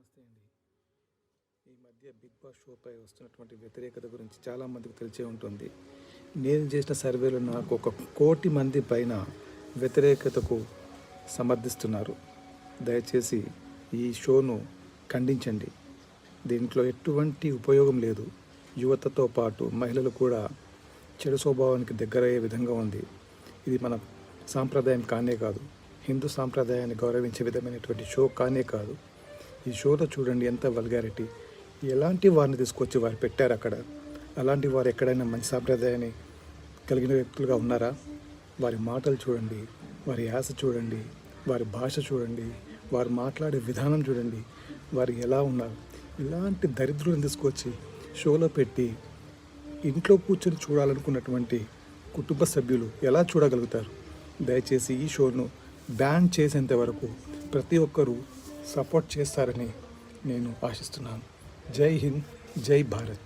నమస్తే అండి. ఈ మధ్య బిగ్ బాస్ షోపై వస్తున్నటువంటి వ్యతిరేకత గురించి చాలామందికి తెలిసే ఉంటుంది. నేను చేసిన సర్వేలో నాకు 1,00,00,000 మంది పైన వ్యతిరేకతకు సమర్థిస్తున్నారు. దయచేసి ఈ షోను ఖండించండి. దీంట్లో ఎటువంటి ఉపయోగం లేదు. యువతతో పాటు మహిళలు కూడా చెడు స్వభావానికి దగ్గరయ్యే విధంగా ఉంది. ఇది మన సాంప్రదాయం కానే కాదు. హిందూ సాంప్రదాయాన్ని గౌరవించే విధమైనటువంటి షో కానే కాదు. ఈ షోలో చూడండి ఎంత వల్గారిటీ, ఎలాంటి వారిని తీసుకొచ్చి వారు పెట్టారు అక్కడ. అలాంటి వారు ఎక్కడైనా మంచి సాంప్రదాయాన్ని కలిగిన వ్యక్తులుగా ఉన్నారా? వారి మాటలు చూడండి, వారి యాస చూడండి, వారి భాష చూడండి, వారు మాట్లాడే విధానం చూడండి, వారు ఎలా ఉన్నారు. ఇలాంటి దరిద్రులను తీసుకొచ్చి షోలో పెట్టి ఇంట్లో కూర్చొని చూడాలనుకున్నటువంటి కుటుంబ సభ్యులు ఎలా చూడగలుగుతారు? దయచేసి ఈ షోను బ్యాన్ చేసేంత వరకు ప్రతి ఒక్కరూ సపోర్ట్ చేస్తారని నేను ఆశిస్తున్నాను. జై హింద్, జై భారత్.